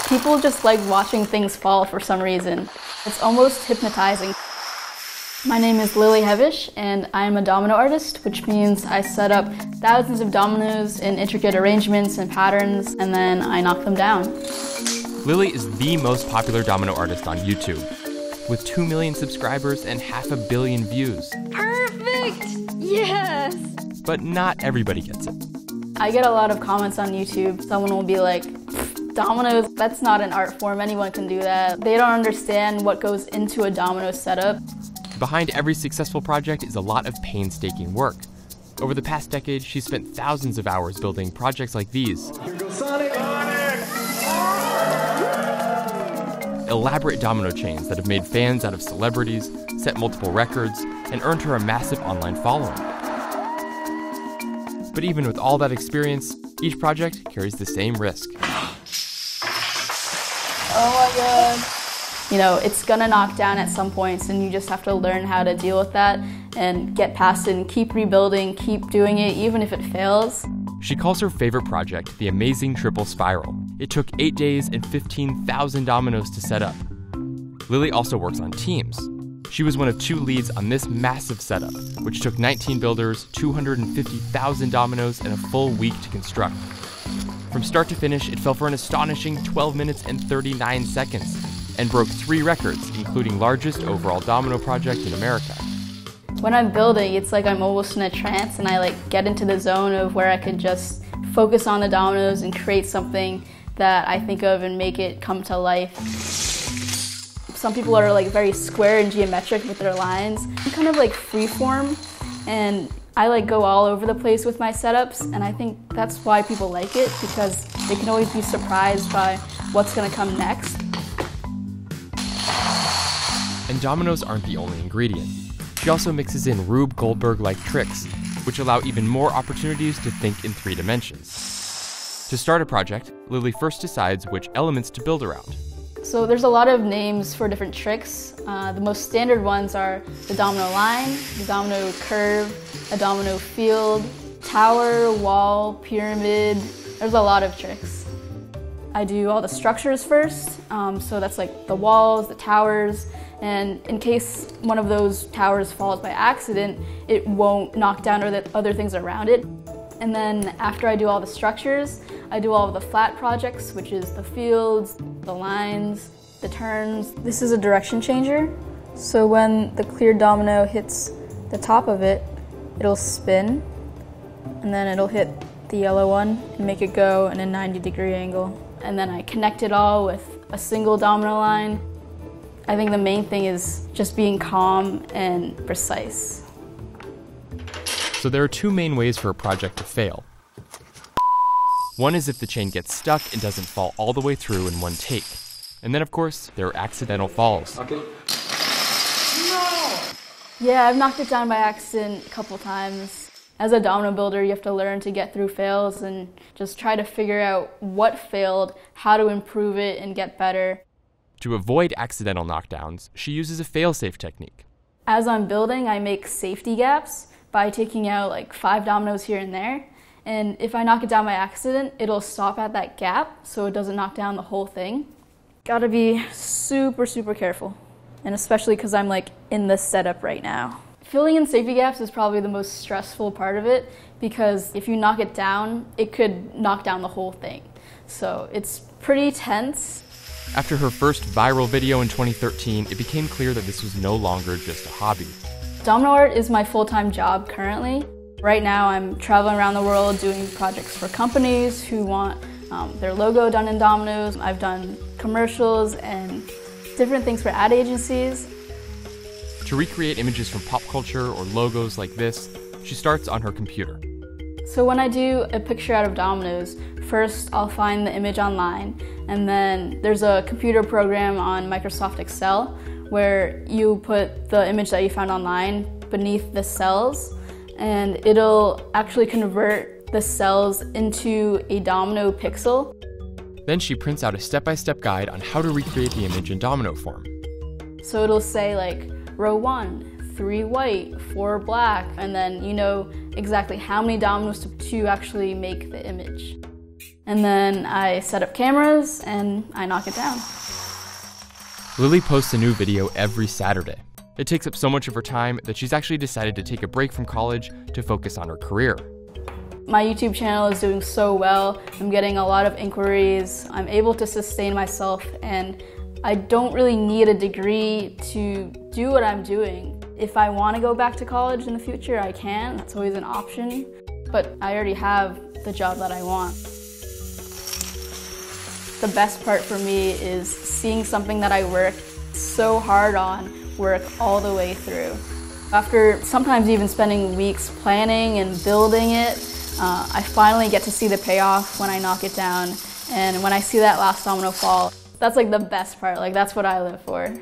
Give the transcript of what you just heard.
People just like watching things fall for some reason. It's almost hypnotizing. My name is Lily Hevish, and I am a domino artist, which means I set up thousands of dominoes in intricate arrangements and patterns, and then I knock them down. Lily is the most popular domino artist on YouTube, with 2 million subscribers and 500 million views. Perfect! Yes! But not everybody gets it. I get a lot of comments on YouTube. Someone will be like, dominoes, that's not an art form, anyone can do that. They don't understand what goes into a domino setup. Behind every successful project is a lot of painstaking work. Over the past decade, she's spent thousands of hours building projects like these. Here goes Sonic! Elaborate domino chains that have made fans out of celebrities, set multiple records, and earned her a massive online following. But even with all that experience, each project carries the same risk. Oh my god. You know, it's gonna knock down at some points, and you just have to learn how to deal with that and get past it and keep rebuilding, keep doing it, even if it fails. She calls her favorite project the amazing triple spiral. It took 8 days and 15,000 dominoes to set up. Lily also works on teams. She was one of 2 leads on this massive setup, which took 19 builders, 250,000 dominoes, and a full week to construct. From start to finish, it fell for an astonishing 12 minutes and 39 seconds, and broke 3 records, including largest overall domino project in America. When I'm building, it's like I'm almost in a trance, and I get into the zone of where I can just focus on the dominoes and create something that I think of and make it come to life. Some people are very square and geometric with their lines. I'm kind of freeform, and I go all over the place with my setups, and I think that's why people like it, because they can always be surprised by what's gonna come next. And dominoes aren't the only ingredient. She also mixes in Rube Goldberg-like tricks, which allow even more opportunities to think in 3 dimensions. To start a project, Lily first decides which elements to build around. So there's a lot of names for different tricks. The most standard ones are the domino line, the domino curve, a domino field, tower, wall, pyramid. There's a lot of tricks. I do all the structures first, so that's the walls, the towers, and in case one of those towers falls by accident, it won't knock down other things around it. And then after I do all the structures, I do all of the flat projects, which is the fields, the lines, the turns. This is a direction changer, so when the clear domino hits the top of it, it'll spin, and then it'll hit the yellow one and make it go in a 90-degree angle. And then I connect it all with a single domino line. I think the main thing is just being calm and precise. So there are 2 main ways for a project to fail. One is if the chain gets stuck and doesn't fall all the way through in one take. And then, of course, there are accidental falls. Okay. Yeah, I've knocked it down by accident a couple times. As a domino builder, you have to learn to get through fails and just try to figure out what failed, how to improve it, and get better. To avoid accidental knockdowns, she uses a failsafe technique. As I'm building, I make safety gaps by taking out 5 dominoes here and there. And if I knock it down by accident, it'll stop at that gap so it doesn't knock down the whole thing. Gotta be super, super careful. And especially because I'm in the setup right now. Filling in safety gaps is probably the most stressful part of it, because if you knock it down, it could knock down the whole thing. So it's pretty tense. After her first viral video in 2013, it became clear that this was no longer just a hobby. Domino art is my full-time job currently. Right now I'm traveling around the world doing projects for companies who want their logo done in dominoes. I've done commercials and different things for ad agencies. To recreate images from pop culture or logos like this, she starts on her computer. So when I do a picture out of dominoes, first I'll find the image online, and then there's a computer program on Microsoft Excel where you put the image that you found online beneath the cells, and it'll actually convert the cells into a domino pixel. Then she prints out a step-by-step guide on how to recreate the image in domino form. So it'll say row 1, 3 white, 4 black, and then you know exactly how many dominoes to actually make the image. And then I set up cameras and I knock it down. Lily posts a new video every Saturday. It takes up so much of her time that she's actually decided to take a break from college to focus on her career. My YouTube channel is doing so well. I'm getting a lot of inquiries. I'm able to sustain myself, and I don't really need a degree to do what I'm doing. If I want to go back to college in the future, I can. That's always an option. But I already have the job that I want. The best part for me is seeing something that I worked so hard on work all the way through. After sometimes even spending weeks planning and building it, I finally get to see the payoff when I knock it down. And when I see that last domino fall, that's like the best part. Like, that's what I live for.